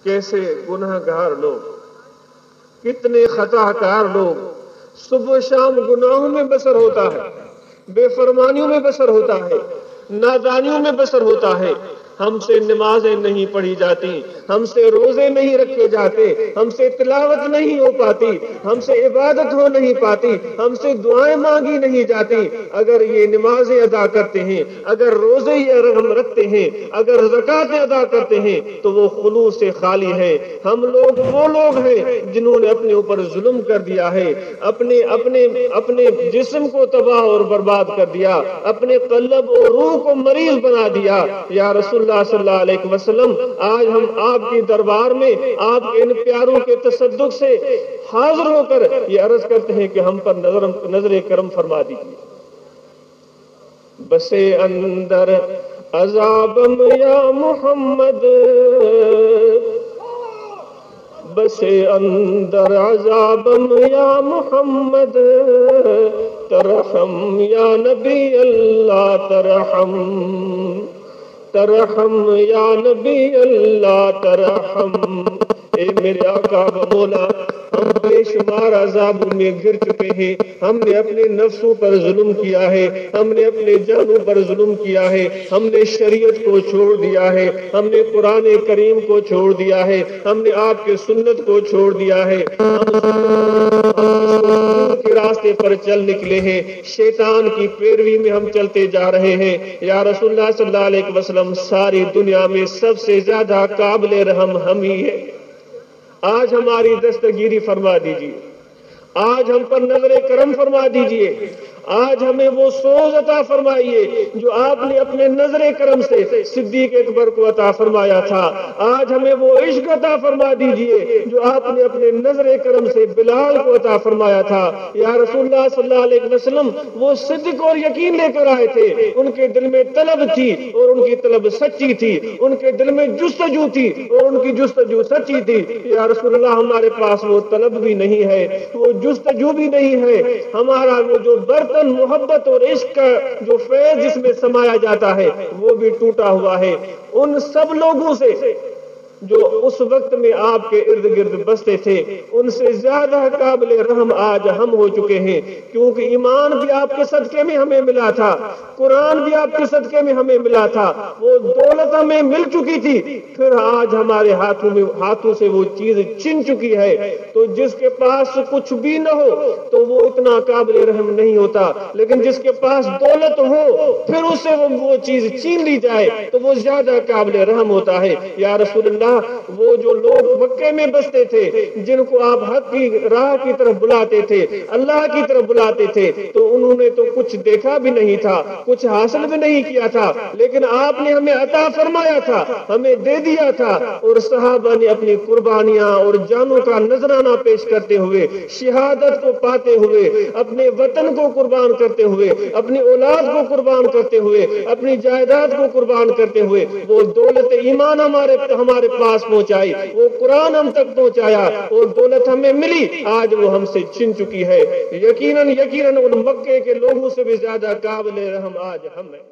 کیسے گناہگار لوگ، کتنے خطا کار لوگ صبح شام گناہوں میں بسر ہوتا ہے، بے فرمانیوں میں بسر ہوتا ہے، نادانیوں میں بسر ہوتا ہے۔ ہم سے نمازیں نہیں پڑھی جاتی، ہم سے روزے نہیں رکھے جاتے، ہم سے تلاوت نہیں ہو پاتی، ہم سے عبادت ہو نہیں پاتی، ہم سے دعائیں مانگی نہیں جاتی۔ اگر یہ نمازیں ادا کرتے ہیں، اگر روزے ہم رکھتے ہیں، اگر زکاتیں ادا کرتے ہیں تو وہ خلوص سے خالی ہے۔ ہم لوگ وہ لوگ ہیں جنہوں نے اپنے اوپر ظلم کر دیا ہے، اپنے جسم کو تباہ اور برباد کر دیا، اپنے قلب اور روح کو مریض بنا دیا۔ یا رسول اللہ صلی اللہ علیہ وسلم، آج ہم آپ کی دربار میں آپ کے ان پیاروں کے تصدق سے حاضر ہو کر یہ عرض کرتے ہیں کہ ہم پر نظر کرم فرما دیجیے۔ بسے اندر عذابم یا محمد، بسے اندر عذابم یا محمد، ترحم یا نبی اللہ ترحم، ترحم یا نبی اللہ ترحم۔ اے میرے آقا و مولا، ہم بے شمار عذابوں میں گر چکے ہیں۔ ہم نے اپنے نفسوں پر ظلم کیا ہے، ہم نے اپنے جانوں پر ظلم کیا ہے، ہم نے شریعت کو چھوڑ دیا ہے، ہم نے قرآن کریم کو چھوڑ دیا ہے، ہم نے آپ کے سنت کو چھوڑ دیا ہے، ہم کے راستے پر چل نکلے ہیں، شیطان کی پیروی میں ہم چلتے جا رہے ہیں۔ یا رسول اللہ صلی اللہ علیہ وسلم، ساری دنیا میں سب سے زیادہ قابل رحم ہم ہی ہیں۔ آج ہماری دستگیری فرما دیجیے، آج ہم پر نظر کرم فرما دیجیے، آج ہمیں وہ سوز عطا فرمائیے جو آپ نے اپنے نظر کرم سے صدیق اکبر کو عطا فرمایا تھا۔ آج ہمیں وہ عشق عطا فرما دیجیے جو آپ نے اپنے نظر کرم سے بلال کو عطا فرمایا تھا۔ یا رسول اللہ صلی اللہ علیہ وسلم، وہ صدق اور یقین لے کر آئے تھے، ان کے دل میں طلب تھی اور ان کی طلب سچی تھی، ان کے دل میں جستجو تھی اور ان کی جستجو سچی تھی۔ یا رسول اللہ، ہمارے پاس وہ طلب بھی نہیں ہے، وہ جستجو بھی نہیں ہے، ہمارا وہ جو برتن محبت اور عشق کا جو فیض جس میں سمایا جاتا ہے وہ بھی ٹوٹا ہوا ہے۔ ان سب لوگوں سے جو اس وقت میں آپ کے ارد گرد بستے تھے، ان سے زیادہ قابل رحم آج ہم ہو چکے ہیں، کیونکہ ایمان بھی آپ کے صدقے میں ہمیں ملا تھا، قرآن بھی آپ کے صدقے میں ہمیں ملا تھا، وہ دولت ہمیں مل چکی تھی، پھر آج ہمارے ہاتھوں سے وہ چیز چھن چکی ہے۔ تو جس کے پاس کچھ بھی نہ ہو تو وہ اتنا قابل رحم نہیں ہوتا، لیکن جس کے پاس دولت ہو پھر اس سے وہ چیز چھین لی جائے تو وہ زیادہ قابل رحم ہوتا ہے۔ یا رسول اللہ، وہ جو لوگ مکے میں بستے تھے، جن کو آپ حق کی راہ کی طرف بلاتے تھے، اللہ کی طرف بلاتے تھے، تو انہوں نے تو کچھ دیکھا بھی نہیں تھا، کچھ حاصل بھی نہیں کیا تھا، لیکن آپ نے ہمیں عطا فرمایا تھا، ہمیں دے دیا تھا۔ اور صحابہ نے اپنی قربانیاں اور جانوں کا نذرانہ پیش کرتے ہوئے، شہادت کو پاتے ہوئے، اپنے وطن کو قربان کرتے ہوئے، اپنی اولاد کو قربان کرتے ہوئے، اپنی جائیداد کو قربان کرتے ہوئے وہ دولت ایمان ہمارے پاس پہنچائی، وہ قرآن ہم تک پہنچایا، اور دولت ہمیں ملی، آج وہ ہم سے چھن چکی ہے۔ یقیناً ان مکے کے لوگوں سے بھی زیادہ قابل رحم آج ہم ہیں۔